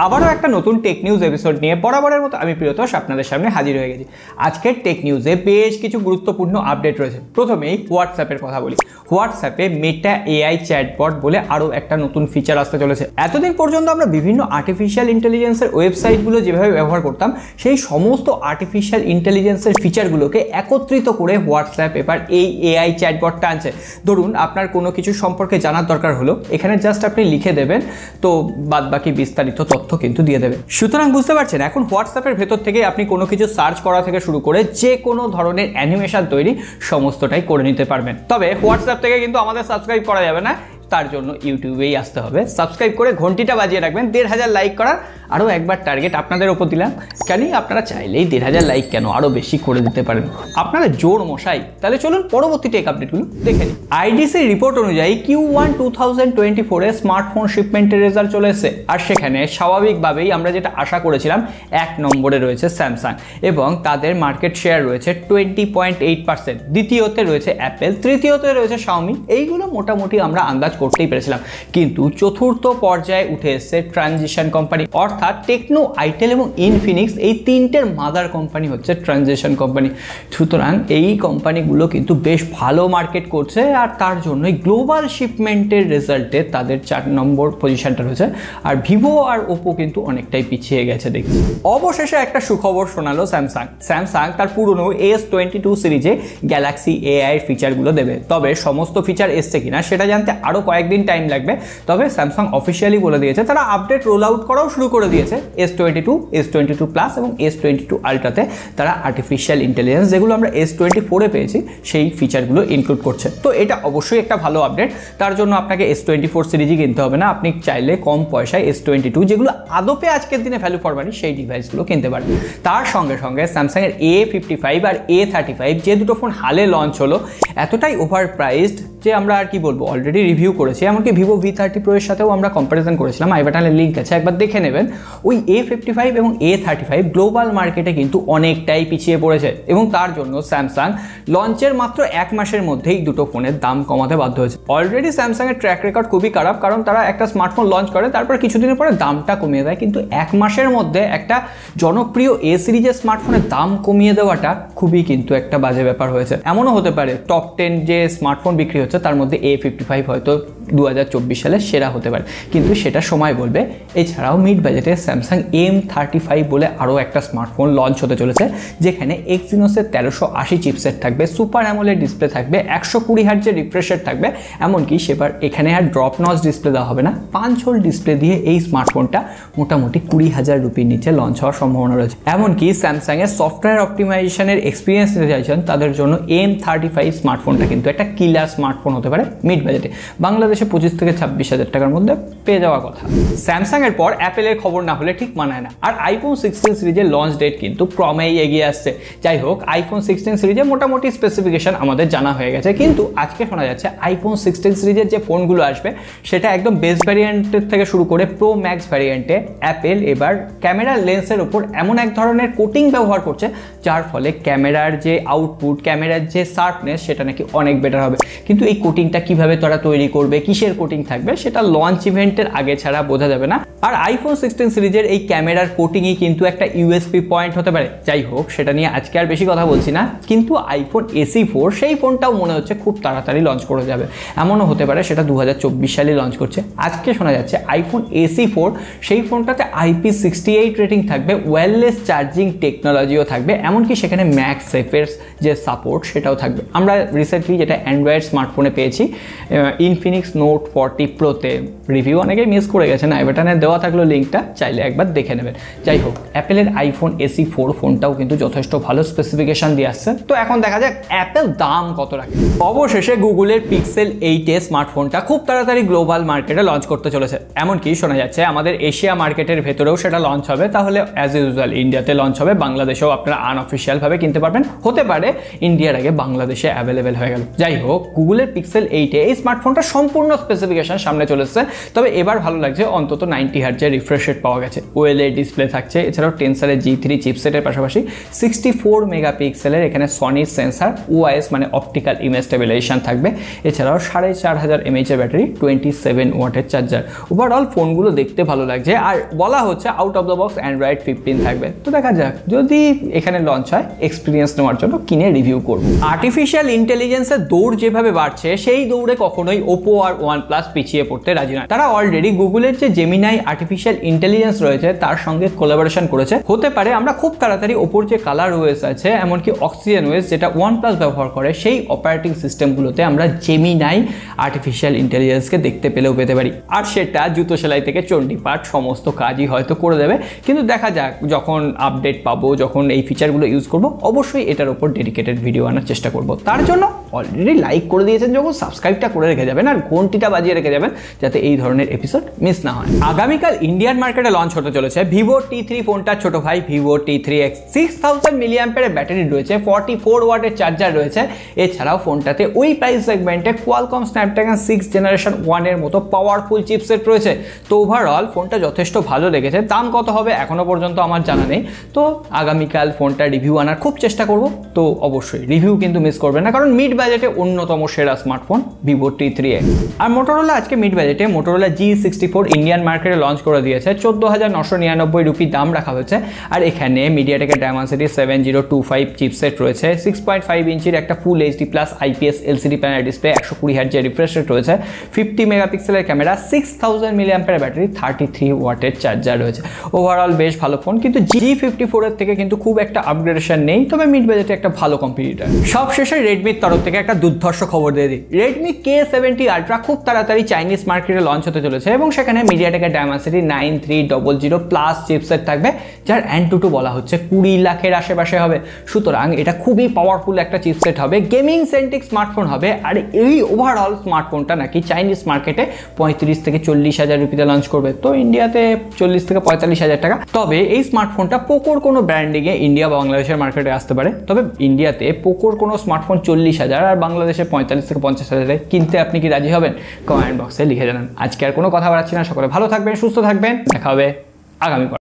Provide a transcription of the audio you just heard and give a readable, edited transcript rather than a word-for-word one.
আবারও একটা নতুন টেক নিউজ এপিসোড নিয়ে বরাবরের মতো আমি প্রিয়তোষ আপনাদের সামনে হাজির হয়ে গেছি। আজকের টেক নিউজে বেশ কিছু গুরুত্বপূর্ণ আপডেট রয়েছে। প্রথমেই হোয়াটসঅ্যাপের কথা বলি। হোয়াটসঅ্যাপে মেটা এআই চ্যাটবট বলে আরও একটা নতুন ফিচার আসতে চলেছে। এতদিন পর্যন্ত আমরা বিভিন্ন আর্টিফিশিয়াল ইন্টেলিজেন্সের ওয়েবসাইটগুলো যেভাবে ব্যবহার করতাম, সেই সমস্ত আর্টিফিশিয়াল ইন্টেলিজেন্সের ফিচারগুলোকে একত্রিত করে হোয়াটসঅ্যাপ এবার এই এআই চ্যাটবটটা আনছে। ধরুন আপনার কোনো কিছু সম্পর্কে জানার দরকার হলো, এখানে জাস্ট আপনি লিখে দেবেন, তো বাদবাকি বিস্তারিত তথ্য কিন্তু দিয়ে দেবে। সুতরাং বুঝতে পারছেন, এখন হোয়াটসঅ্যাপের ভেতর থেকে আপনি কোনো কিছু সার্চ করা থেকে শুরু করে যে কোনো ধরনের অ্যানিমেশন তৈরি সমস্তটাই করে নিতে পারবেন। তবে হোয়াটসঅ্যাপ থেকে কিন্তু আমাদের সাবস্ক্রাইব করা যাবে না, তার জন্য ইউটিউবেই আসতে হবে। সাবস্ক্রাইব করে ঘন্টিটা বাজিয়ে রাখবেন। 1,500 লাইক করার আরও একবার টার্গেট আপনাদের ওপর দিলাম। কেন আপনারা চাইলেই 1,500 লাইক কেন আরও বেশি করে দিতে পারেন, আপনারা জোর মশাই। তাহলে চলুন পরবর্তী টেক আপডেটগুলো দেখে নিই। আইডিসির রিপোর্ট অনুযায়ী Q1 2024 এ স্মার্টফোন শিপমেন্টের রেজাল্ট চলে এসেছে। আর সেখানে স্বাভাবিকভাবেই আমরা যেটা আশা করেছিলাম, 1 নম্বরে রয়েছে স্যামসাং এবং তাদের মার্কেট শেয়ার রয়েছে 20.8%। দ্বিতীয়তে রয়েছে অ্যাপেল, তৃতীয়তে রয়েছে শাওমি। এইগুলো মোটামুটি আমরা আন্দাজ করতেই পেরেছিলাম। কিন্তু চতুর্থ পর্যায়ে উঠে এসেছে ট্রানজিশন কোম্পানি, অর্থাৎ টেকনো, আইটেল এবং ইনফিনিক্স। এই তিনটের মাদার কোম্পানি হচ্ছে ট্রানজিশন কোম্পানি। সুতরাং এই কোম্পানিগুলো কিন্তু বেশ ভালো মার্কেট করছে, আর তার জন্যই গ্লোবাল শিপমেন্টের রেজাল্টে তাদের 4 নম্বর পজিশনটা রয়েছে। আর ভিভো আর ওপো কিন্তু অনেকটাই পিছিয়ে গেছে দেখছি। অবশেষে একটা সুখবর শোনালো স্যামসাং তার পুরনো S22 সিরিজে গ্যালাক্সি এআই ফিচারগুলো দেবে। তবে সমস্ত ফিচার এসছে কিনা সেটা জানতে আরও কয়েকদিন টাইম লাগবে। তবে স্যামসাং অফিসিয়ালি বলে দিয়েছে, তারা আপডেট রোল আউট করাও শুরু করে দিয়েছে। S22, S22 প্লাস এবং S22 আলট্রাতে তারা আর্টিফিশিয়াল ইন্টেলিজেন্স, যেগুলো আমরা S24 এ পেয়েছি, সেই ফিচারগুলো ইনক্লুড করছে। তো এটা অবশ্যই একটা ভালো আপডেট। তার জন্য আপনাকে S24 সিরিজই কিনতে হবে না, আপনি চাইলে কম পয়সায় S22, যেগুলো আদপে আজকের দিনে ভ্যালু ফর মানি, সেই ডিভাইসগুলো কিনতে পারবেন। তার সঙ্গে সঙ্গে স্যামসাংয়ের A55 আর A35 যে দুটো ফোন হালে লঞ্চ হলো, এতটাই ওভার প্রাইসড যে আমরা আর কি বলবো, অলরেডি রিভিউ করেছি। এমনকি ভিভো V30 Pro এর সাথেও আমরা কম্পারিজন করেছিলাম, আই বাটনের লিঙ্ক আছে, একবার দেখে নেবেন। ওই A55 এবং A35 গ্লোবাল মার্কেটে কিন্তু অনেকটাই পিছিয়ে পড়েছে এবং তার জন্য স্যামসাং লঞ্চের মাত্র 1 মাসের মধ্যেই দুটো ফোনের দাম কমাতে বাধ্য হয়েছে। অলরেডি স্যামসাংয়ের ট্র্যাক রেকর্ড খুবই খারাপ, কারণ তারা একটা স্মার্টফোন লঞ্চ করে, তারপর কিছুদিনের পরে দামটা কমিয়ে দেয়। কিন্তু 1 মাসের মধ্যে একটা জনপ্রিয় A সিরিজের স্মার্টফোনের দাম কমিয়ে দেওয়াটা খুবই কিন্তু একটা বাজে ব্যাপার হয়েছে। এমনও হতে পারে টপ 10 যে স্মার্টফোন বিক্রি হচ্ছে তার মধ্যে A55 হয়তো 2024 সালে সেরা হতে পারে, কিন্তু সেটা সময় বলবে। এছাড়াও মিড বাজেটে স্যামসাং M35 বলে আরও একটা স্মার্টফোন লঞ্চ হতে চলেছে, যেখানে এক্সিনোসের 1380 চিপসেট থাকবে, সুপার অ্যামোলেড ডিসপ্লে থাকবে, 120 হার্টজের রিফ্রেশ রেট থাকবে। এমনকি সেবার এখানে আর ড্রপ নচ ডিসপ্লে দেওয়া হবে না, 5 হোল ডিসপ্লে দিয়ে এই স্মার্টফোনটা মোটামুটি 20,000 রুপির নিচে লঞ্চ হওয়ার সম্ভাবনা রয়েছে। এমনকি স্যামসাংয়ের সফটওয়্যার অপটিমাইজেশনের এক্সপিরিয়েন্স নিতে চাইছেন, তাদের জন্য M35 স্মার্টফোনটা কিন্তু একটা কিলার স্মার্টফোন হতে পারে মিড বাজেটে। বাংলাদেশে 25 থেকে 26,000 টাকার মধ্যে পেয়ে যাওয়ার কথা। স্যামসাং এর পর অ্যাপেলের খবর না হলে ঠিক মানায় না। আর আইফোন 16 সিরিজের লঞ্চ ডেট কিন্তু ক্রমেই এগিয়ে আসছে। যাই হোক, আইফোন 16 সিরিজে মোটামুটি স্পেসিফিকেশন আমাদের জানা হয়ে গেছে, কিন্তু আজকে শোনা যাচ্ছে আইফোন 16 সিরিজের যে ফোনগুলো আসবে, সেটা একদম বেস ভ্যারিয়েন্টের থেকে শুরু করে প্রো ম্যাক্স ভ্যারিয়েন্টে অ্যাপেল এবার ক্যামেরার লেন্সের উপর এমন এক ধরনের কোটিং ব্যবহার করছে, যার ফলে ক্যামেরার যে আউটপুট, ক্যামেরার যে শার্পনেস, সেটা নাকি অনেক বেটার হবে। কিন্তু এই কোটিংটা কিভাবে তারা তৈরি করবে, কিসের কোটিং থাকবে, সেটা লঞ্চ ইভেন্টের আগে ছাড়া বোঝা যাবে না। আর আইফোন 16 সিরিজের এই ক্যামেরার কোটিংই কিন্তু একটা ইউএসপি পয়েন্ট হতে পারে। যাই হোক, সেটা নিয়ে আজকে আর বেশি কথা বলছি না। কিন্তু আইফোন SE4, সেই ফোনটাও মনে হচ্ছে খুব তাড়াতাড়ি লঞ্চ করে যাবে। এমনও হতে পারে সেটা 2024 সালে লঞ্চ করছে। আজকে শোনা যাচ্ছে আইফোন SE4, সেই ফোনটাতে IP68 রেটিং থাকবে, ওয়্যারলেস চার্জিং টেকনোলজিও থাকবে, এমনকি সেখানে ম্যাগসেফের যে সাপোর্ট সেটাও থাকবে। আমরা রিসেন্টলি যেটা অ্যান্ড্রয়েড স্মার্টফোনে পেয়েছি, ইনফিনিক্স নোট 40 প্রোতে রিভিউ অনেকেই মিস করে গেছেন, আই বাটনে দেওয়া থাকলো লিঙ্কটা, চাইলে একবার দেখে নেবেন। যাই হোক, অ্যাপেলের আইফোন SE4 ফোনটাও কিন্তু যথেষ্ট ভালো স্পেসিফিকেশন দিয়ে আসছে। তো এখন দেখা যাক অ্যাপেল দাম কত রাখে। অবশেষে গুগলের পিক্সেল 8a স্মার্টফোনটা খুব তাড়াতাড়ি গ্লোবাল মার্কেটে লঞ্চ করতে চলেছে। এমনকি শোনা যাচ্ছে আমাদের এশিয়া মার্কেটের ভেতরেও সেটা লঞ্চ হবে। তাহলে অ্যাজ ইউজুয়াল ইন্ডিয়াতে লঞ্চ হবে, বাংলাদেশেও আপনারা আনঅফিসিয়াল ভাবে কিনতে পারবেন। হতে পারে ইন্ডিয়ার আগে বাংলাদেশে অ্যাভেলেবেল হয়ে গেল। যাই হোক, গুগলের পিক্সেল 8a এই স্মার্টফোনটা সম্পূর্ণ সম্পূর্ণ স্পেসিফিকেশন সামনে চলে এসেছে। তবে এবার ভালো লাগছে অন্তত 90 হার্জের রিফ্রেশ রেট পাওয়া গেছে, ওএলইডি ডিসপ্লে থাকছে, এছাড়াও টেনসারের G3 চিপসেটের পাশাপাশি 64 মেগাপিক্সেলের এখানে সনি সেন্সার, ওআইএস মানে অপটিক্যাল ইমেজ স্টেবিলাইজেশন থাকবে, এছাড়াও 4500 mAh ব্যাটারি, 27 ওয়াটের চার্জার। ওভারঅল ফোনগুলো দেখতে ভালো লাগছে, আর বলা হচ্ছে out of the box Android 15 থাকবে। তো দেখা যাক, যদি এখানে লঞ্চ হয় এক্সপিরিয়েন্স নেওয়ার জন্য কিনে রিভিউ করব। আর্টিফিশিয়াল ইন্টেলিজেন্সের দৌড় যেভাবে বাড়ছে, সেই দৌড়ে কখনোই ওপো আর OnePlus পিছিয়ে পড়তে রাজি নয়। তারা অলরেডি গুগলের যে জেমিনাই আর্টিফিশিয়াল ইন্টেলিজেন্স রয়েছে তার সঙ্গে কোলাবোরেশন করেছে। হতে পারে আমরা খুব তাড়াতাড়ি ওপোর যে কালার ওএস আছে, এমনকি অক্সিজেন ওএস যেটা OnePlus ব্যবহার করে, সেই অপারেটিং সিস্টেমগুলোতে আমরা জেমিনাই আর্টিফিশিয়াল ইন্টেলিজেন্সকে দেখতে পেলেও পেতে পারি। আর সেটা জুতো সেলাই থেকে চণ্ডীপাঠ সমস্ত কাজই হয়তো করে দেবে। কিন্তু দেখা যাক, যখন আপডেট পাবো, যখন এই ফিচারগুলো ইউজ করব, অবশ্যই এটার উপর ডেডিকেটেড ভিডিও আনার চেষ্টা করব। তার জন্য অলরেডি লাইক করে দিয়েছেন যখন, সাবস্ক্রাইবটা করে রেখে যাবেন আর ঘন্টিটা বাজিয়ে রেখে যাবেন, যাতে এই ধরনের এপিসোড মিস না হয়। আগামীকাল ইন্ডিয়ান মার্কেটে লঞ্চ হতে চলেছে ভিভো T3 ফোনটার ছোট ভাই ভিভো T3X। 6000 মিলিঅ্যাম্পিয়ারের ব্যাটারি রয়েছে, 44 ওয়াটের চার্জার রয়েছে। এছাড়াও ফোনটাতে ওই প্রাইস সেগমেন্টে কোয়ালকম স্ন্যাপড্রাগন 6 জেনারেশন 1 এর মতো পাওয়ারফুল চিপসেট রয়েছে। তো ওভারঅল ফোনটা যথেষ্ট ভালো লেগেছে। দাম কত হবে এখনো পর্যন্ত আমার জানা নেই, তো আগামীকাল ফোনটা রিভিউ আনার খুব চেষ্টা করব। তো অবশ্যই রিভিউ কিন্তু মিস করবেন না, কারণ মিড বাজেটে অন্যতম সেরা স্মার্টফোন ভিভো T3X। আর মোটোরোলা আজকে মিড বাজেটে মোটোরোলা G64 ইন্ডিয়ান মার্কেটে লঞ্চ করে দিয়েছে। 14,999 রুপি দাম রাখা হয়েছে। আর এখানে মিডিয়াটেকের ডায়মেনসিটি 7025 চিপসেট রয়েছে, 6.5 ইঞ্চির একটা full HD plus IPS LCD panel display, 120 হার্টজের রিফ্রেশ রেট রয়েছে, 50 মেগাপিক্সেলের ক্যামেরা, 6000 মিলিঅ্যাম্পিয়ার ব্যাটারি, 33 ওয়াটের চার্জার রয়েছে। ওভারঅল বেশ ভালো ফোন, কিন্তু G54 এর থেকে কিন্তু খুব একটা আপগ্রেডেশন নেই, তবে মিড বাজেটে একটা ভালো কম্পিটিটর। সবশেষে রেডমির তরফ থেকে একটা দুর্ধর্ষ খবর দিয়ে দিই। রেডমি K70 আলট্রা খুব তাড়াতাড়ি চাইনিজ মার্কেটে লঞ্চ হতে চলেছে, এবং সেখানে মিডিয়াটেকের ডায়মেনসিটি 9300 প্লাস চিপসেট থাকবে, যার অ্যান্টুটু বলা হচ্ছে 20 লাখের আশেপাশে হবে। সুতরাং এটা খুবই পাওয়ারফুল একটা চিপসেট হবে, গেমিং সেন্ট্রিক স্মার্টফোন হবে। আর এই ওভারঅল স্মার্টফোনটা নাকি চাইনিজ মার্কেটে 35 থেকে 40,000 রুপিতে লঞ্চ করবে, তো ইন্ডিয়াতে 40 থেকে 45,000 টাকা। তবে এই স্মার্টফোনটা পোকোর কোনো ব্র্যান্ডিংয়ে ইন্ডিয়া বা বাংলাদেশের মার্কেটে আসতে পারে। তবে ইন্ডিয়াতে পোকোর কোনো স্মার্টফোন 40,000 আর বাংলাদেশে 45 থেকে 50,000 কিনতে আপনি কি রাজি হবেন? কমেন্ট বক্সে লিখে জানান। আজকে আর কোনো কথা বাড়াচ্ছি না, সকলে ভালো থাকবেন, সুস্থ থাকবেন, দেখা হবে আগামী